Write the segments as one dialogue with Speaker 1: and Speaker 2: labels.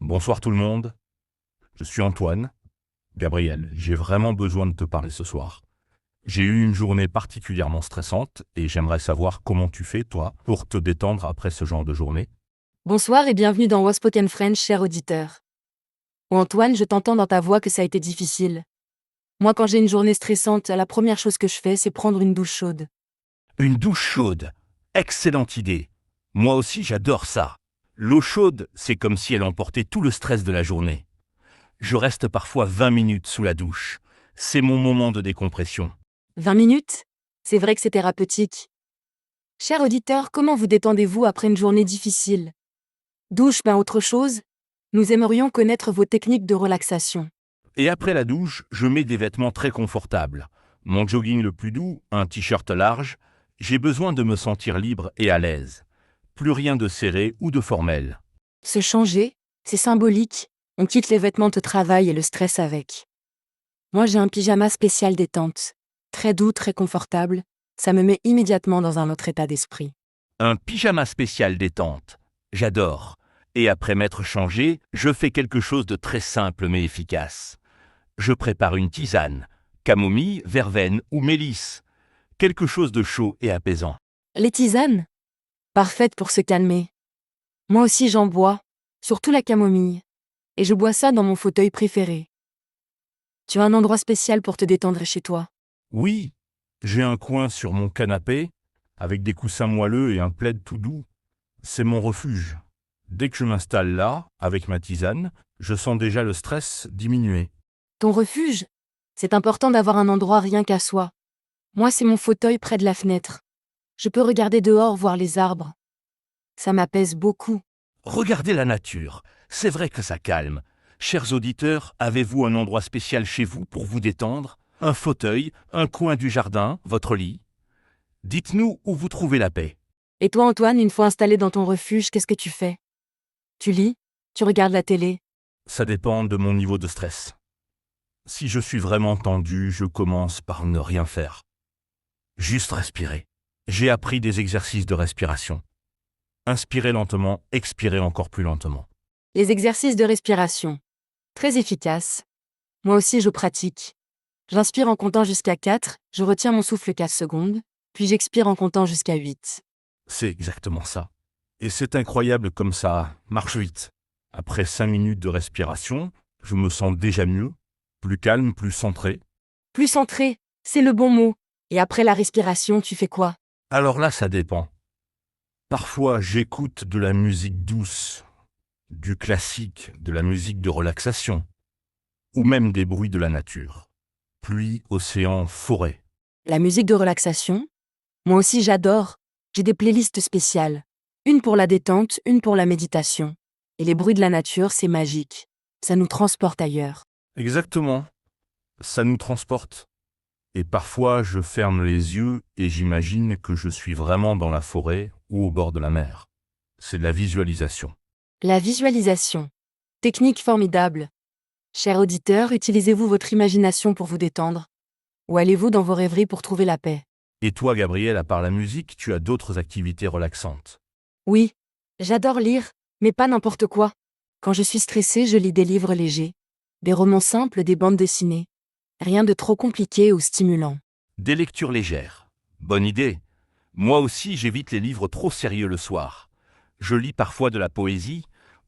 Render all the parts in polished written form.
Speaker 1: Bonsoir tout le monde, je suis Antoine. Gabriel, j'ai vraiment besoin de te parler ce soir. J'ai eu une journée particulièrement stressante et j'aimerais savoir comment tu fais, toi, pour te détendre après ce genre de journée.
Speaker 2: Bonsoir et bienvenue dans Waspoken French, cher auditeur. Oh Antoine, je t'entends dans ta voix que ça a été difficile. Moi, quand j'ai une journée stressante, la première chose que je fais, c'est prendre une douche chaude.
Speaker 1: Une douche chaude. Excellente idée. Moi aussi, j'adore ça. L'eau chaude, c'est comme si elle emportait tout le stress de la journée. Je reste parfois 20 minutes sous la douche. C'est mon moment de décompression.
Speaker 2: 20 minutes? C'est vrai que c'est thérapeutique. Cher auditeur, comment vous détendez-vous après une journée difficile? Douche, autre chose? Nous aimerions connaître vos techniques de relaxation.
Speaker 1: Et après la douche, je mets des vêtements très confortables. Mon jogging le plus doux, un t-shirt large. J'ai besoin de me sentir libre et à l'aise. Plus rien de serré ou de formel.
Speaker 2: Se changer, c'est symbolique. On quitte les vêtements de travail et le stress avec. Moi, j'ai un pyjama spécial détente. Très doux, très confortable. Ça me met immédiatement dans un autre état d'esprit.
Speaker 1: Un pyjama spécial détente. J'adore. Et après m'être changé, je fais quelque chose de très simple mais efficace. Je prépare une tisane. Camomille, verveine ou mélisse. Quelque chose de chaud et apaisant.
Speaker 2: Les tisanes? Parfaites pour se calmer. Moi aussi j'en bois, surtout la camomille. Et je bois ça dans mon fauteuil préféré. Tu as un endroit spécial pour te détendre chez toi.
Speaker 1: Oui, j'ai un coin sur mon canapé, avec des coussins moelleux et un plaid tout doux. C'est mon refuge. Dès que je m'installe là, avec ma tisane, je sens déjà le stress diminuer.
Speaker 2: Ton refuge? C'est important d'avoir un endroit rien qu'à soi. Moi c'est mon fauteuil près de la fenêtre. Je peux regarder dehors voir les arbres. Ça m'apaise beaucoup.
Speaker 1: Regardez la nature, c'est vrai que ça calme. Chers auditeurs, avez-vous un endroit spécial chez vous pour vous détendre? Un fauteuil, un coin du jardin, votre lit? Dites-nous où vous trouvez la paix.
Speaker 2: Et toi Antoine, une fois installé dans ton refuge, qu'est-ce que tu fais? Tu lis? Tu regardes la télé?
Speaker 1: Ça dépend de mon niveau de stress. Si je suis vraiment tendu, je commence par ne rien faire. Juste respirer. J'ai appris des exercices de respiration. Inspirez lentement, expirez encore plus lentement.
Speaker 2: Les exercices de respiration. Très efficaces. Moi aussi je pratique. J'inspire en comptant jusqu'à 4, je retiens mon souffle 4 secondes, puis j'expire en comptant jusqu'à 8.
Speaker 1: C'est exactement ça. Et c'est incroyable comme ça marche vite. Après 5 minutes de respiration, je me sens déjà mieux, plus calme, plus centré.
Speaker 2: Plus centré, c'est le bon mot. Et après la respiration, tu fais quoi?
Speaker 1: Alors là, ça dépend. Parfois, j'écoute de la musique douce, du classique, de la musique de relaxation, ou même des bruits de la nature. Pluie, océan, forêt.
Speaker 2: La musique de relaxation? Moi aussi j'adore. J'ai des playlists spéciales. Une pour la détente, une pour la méditation. Et les bruits de la nature, c'est magique. Ça nous transporte ailleurs.
Speaker 1: Exactement. Ça nous transporte. Et parfois, je ferme les yeux et j'imagine que je suis vraiment dans la forêt ou au bord de la mer. C'est de la visualisation.
Speaker 2: La visualisation. Technique formidable. Cher auditeur, utilisez-vous votre imagination pour vous détendre? Ou allez-vous dans vos rêveries pour trouver la paix?
Speaker 1: Et toi, Gabriel, à part la musique, tu as d'autres activités relaxantes.
Speaker 2: Oui, j'adore lire, mais pas n'importe quoi. Quand je suis stressée, je lis des livres légers. Des romans simples, des bandes dessinées. Rien de trop compliqué ou stimulant.
Speaker 1: Des lectures légères. Bonne idée. Moi aussi, j'évite les livres trop sérieux le soir. Je lis parfois de la poésie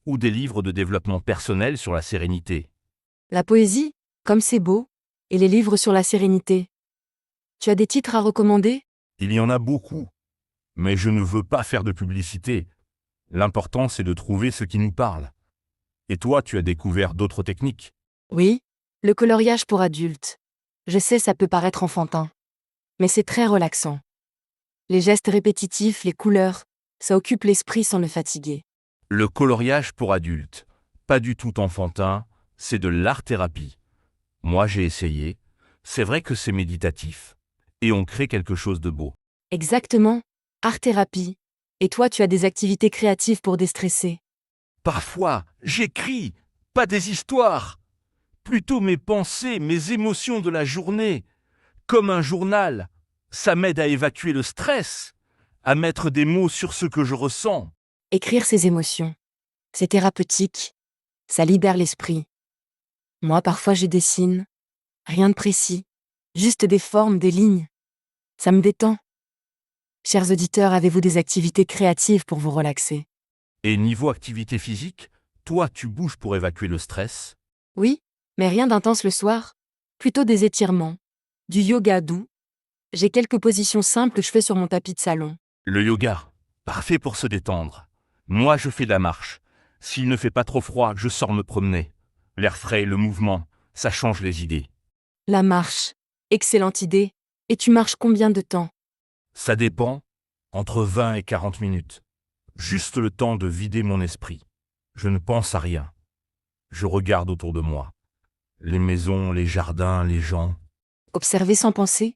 Speaker 1: ou des livres de développement personnel sur la sérénité.
Speaker 2: La poésie, comme c'est beau, et les livres sur la sérénité. Tu as des titres à recommander?
Speaker 1: Il y en a beaucoup, mais je ne veux pas faire de publicité. L'important, c'est de trouver ce qui nous parle. Et toi, tu as découvert d'autres techniques.
Speaker 2: Oui, le coloriage pour adultes. Je sais, ça peut paraître enfantin. Mais c'est très relaxant. Les gestes répétitifs, les couleurs, ça occupe l'esprit sans le fatiguer.
Speaker 1: Le coloriage pour adultes. Pas du tout enfantin, c'est de l'art-thérapie. Moi, j'ai essayé. C'est vrai que c'est méditatif. Et on crée quelque chose de beau.
Speaker 2: Exactement, art-thérapie. Et toi, tu as des activités créatives pour déstresser.
Speaker 1: Parfois, j'écris, pas des histoires. Plutôt mes pensées, mes émotions de la journée. Comme un journal. Ça m'aide à évacuer le stress, à mettre des mots sur ce que je ressens.
Speaker 2: Écrire ses émotions. C'est thérapeutique. Ça libère l'esprit. Moi, parfois, je dessine. Rien de précis. Juste des formes, des lignes. Ça me détend. Chers auditeurs, avez-vous des activités créatives pour vous relaxer?
Speaker 1: Et niveau activité physique, toi, tu bouges pour évacuer le stress?
Speaker 2: Oui, mais rien d'intense le soir. Plutôt des étirements. Du yoga doux. J'ai quelques positions simples que je fais sur mon tapis de salon.
Speaker 1: Le yoga, parfait pour se détendre. Moi, je fais de la marche. S'il ne fait pas trop froid, je sors me promener. L'air frais, le mouvement, ça change les idées.
Speaker 2: La marche. Excellente idée. Et tu marches combien de temps?
Speaker 1: Ça dépend, entre 20 et 40 minutes. Juste le temps de vider mon esprit. Je ne pense à rien. Je regarde autour de moi. Les maisons, les jardins, les gens.
Speaker 2: Observer sans penser?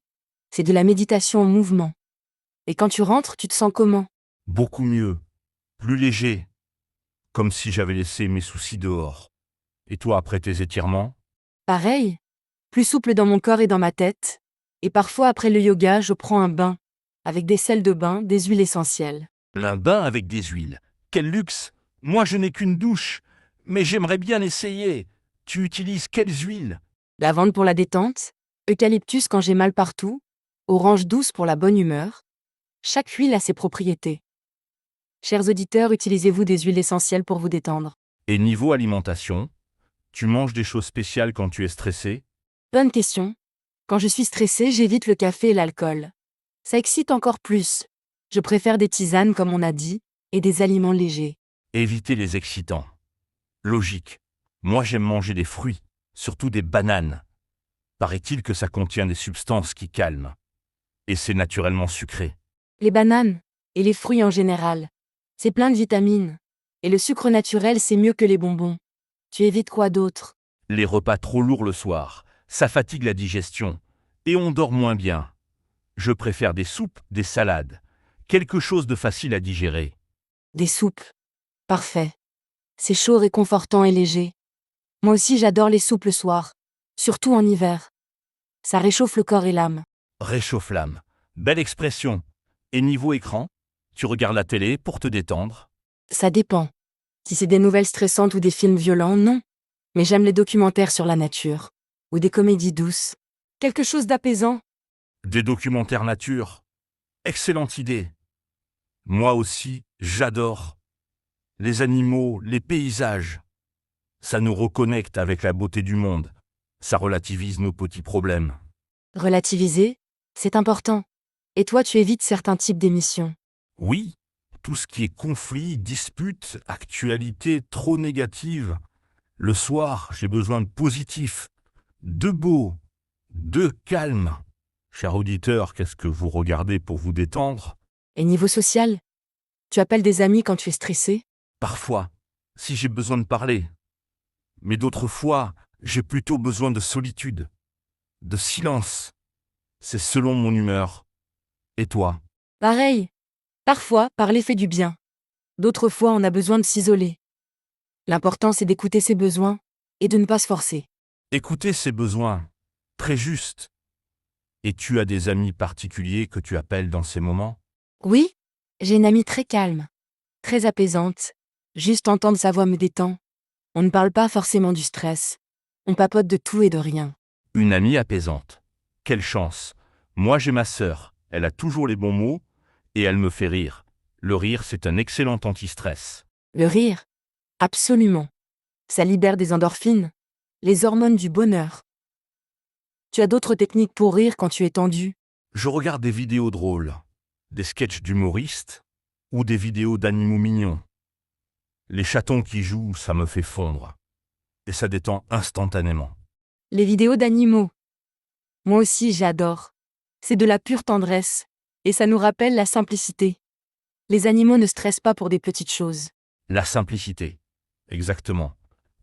Speaker 2: C'est de la méditation en mouvement. Et quand tu rentres, tu te sens comment?
Speaker 1: Beaucoup mieux, plus léger, comme si j'avais laissé mes soucis dehors. Et toi, après tes étirements?
Speaker 2: Pareil. Plus souple dans mon corps et dans ma tête. Et parfois, après le yoga, je prends un bain. Avec des sels de bain, des huiles essentielles.
Speaker 1: Un bain avec des huiles. Quel luxe! Moi, je n'ai qu'une douche. Mais j'aimerais bien essayer. Tu utilises quelles huiles?
Speaker 2: Lavande pour la détente. Eucalyptus quand j'ai mal partout. Orange douce pour la bonne humeur. Chaque huile a ses propriétés. Chers auditeurs, utilisez-vous des huiles essentielles pour vous détendre?
Speaker 1: Et niveau alimentation, tu manges des choses spéciales quand tu es stressé?
Speaker 2: Bonne question. Quand je suis stressée, j'évite le café et l'alcool. Ça excite encore plus. Je préfère des tisanes comme on a dit, et des aliments légers.
Speaker 1: Éviter les excitants. Logique. Moi, j'aime manger des fruits, surtout des bananes. Paraît-il que ça contient des substances qui calment. Et c'est naturellement sucré.
Speaker 2: Les bananes, et les fruits en général. C'est plein de vitamines. Et le sucre naturel, c'est mieux que les bonbons. Tu évites quoi d'autre?
Speaker 1: Les repas trop lourds le soir, ça fatigue la digestion. Et on dort moins bien. Je préfère des soupes, des salades. Quelque chose de facile à digérer.
Speaker 2: Des soupes. Parfait. C'est chaud, réconfortant et léger. Moi aussi j'adore les soupes le soir. Surtout en hiver. Ça réchauffe le corps et l'âme.
Speaker 1: Réchauffe l'âme. Belle expression. Et niveau écran, tu regardes la télé pour te détendre?
Speaker 2: Ça dépend. Si c'est des nouvelles stressantes ou des films violents, non. Mais j'aime les documentaires sur la nature. Ou des comédies douces. Quelque chose d'apaisant.
Speaker 1: Des documentaires nature. Excellente idée. Moi aussi, j'adore. Les animaux, les paysages. Ça nous reconnecte avec la beauté du monde. Ça relativise nos petits problèmes.
Speaker 2: Relativiser, c'est important. Et toi tu évites certains types d'émissions.
Speaker 1: Oui, tout ce qui est conflit, dispute, actualité trop négative. Le soir, j'ai besoin de positif, de beau, de calme. Cher auditeur, qu'est-ce que vous regardez pour vous détendre?
Speaker 2: Et niveau social? Tu appelles des amis quand tu es stressé?
Speaker 1: Parfois, si j'ai besoin de parler. Mais d'autres fois, j'ai plutôt besoin de solitude, de silence. C'est selon mon humeur. Et toi?
Speaker 2: Pareil. Parfois, parler fait du bien. D'autres fois, on a besoin de s'isoler. L'important, c'est d'écouter ses besoins et de ne pas se forcer.
Speaker 1: Écoutez ses besoins. Très juste. Et tu as des amis particuliers que tu appelles dans ces moments?
Speaker 2: Oui, j'ai une amie très calme, très apaisante. Juste entendre sa voix me détend. On ne parle pas forcément du stress. On papote de tout et de rien.
Speaker 1: Une amie apaisante. Quelle chance. Moi j'ai ma sœur. Elle a toujours les bons mots et elle me fait rire. Le rire, c'est un excellent anti-stress.
Speaker 2: Le rire? Absolument. Ça libère des endorphines, les hormones du bonheur. Tu as d'autres techniques pour rire quand tu es tendu?
Speaker 1: Je regarde des vidéos drôles, des sketchs d'humoristes ou des vidéos d'animaux mignons. Les chatons qui jouent, ça me fait fondre. Et ça détend instantanément.
Speaker 2: Les vidéos d'animaux. Moi aussi, j'adore. C'est de la pure tendresse. Et ça nous rappelle la simplicité. Les animaux ne stressent pas pour des petites choses.
Speaker 1: La simplicité. Exactement.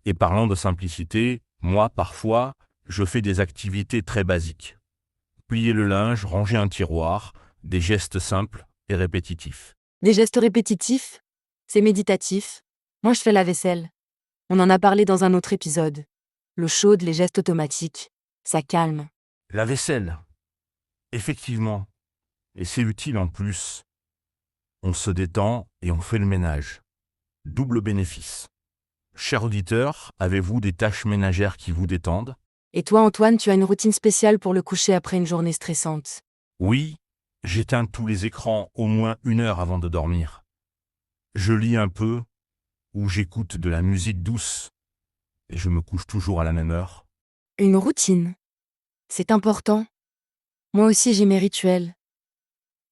Speaker 1: Et parlant de simplicité, moi, parfois, je fais des activités très basiques. Plier le linge, ranger un tiroir, des gestes simples et répétitifs.
Speaker 2: Des gestes répétitifs? C'est méditatif. Moi, je fais la vaisselle. On en a parlé dans un autre épisode. L'eau chaude, les gestes automatiques. Ça calme.
Speaker 1: La vaisselle. Effectivement. Et c'est utile en plus. On se détend et on fait le ménage. Double bénéfice. Cher auditeur, avez-vous des tâches ménagères qui vous détendent?
Speaker 2: Et toi, Antoine, tu as une routine spéciale pour le coucher après une journée stressante?
Speaker 1: Oui, j'éteins tous les écrans au moins 1 heure avant de dormir. Je lis un peu, ou j'écoute de la musique douce, et je me couche toujours à la même heure.
Speaker 2: Une routine. C'est important. Moi aussi, j'ai mes rituels.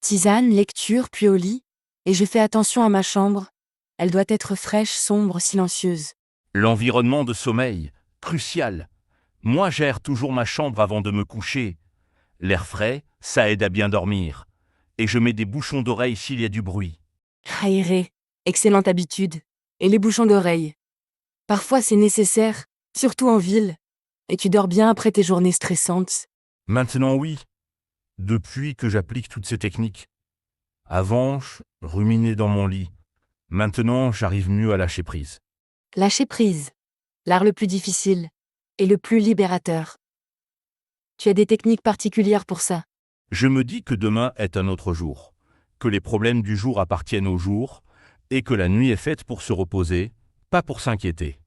Speaker 2: Tisane, lecture, puis au lit. Et je fais attention à ma chambre. Elle doit être fraîche, sombre, silencieuse.
Speaker 1: L'environnement de sommeil, crucial. Moi gère toujours ma chambre avant de me coucher. L'air frais, ça aide à bien dormir. Et je mets des bouchons d'oreille s'il y a du bruit.
Speaker 2: Aéré. Excellente habitude. Et les bouchons d'oreille. Parfois, c'est nécessaire, surtout en ville. Et tu dors bien après tes journées stressantes.
Speaker 1: Maintenant oui, depuis que j'applique toutes ces techniques. Avant, je ruminais dans mon lit. Maintenant, j'arrive mieux à lâcher prise.
Speaker 2: Lâcher prise. L'art le plus difficile. Et le plus libérateur. Tu as des techniques particulières pour ça.
Speaker 1: Je me dis que demain est un autre jour, que les problèmes du jour appartiennent au jour, et que la nuit est faite pour se reposer, pas pour s'inquiéter.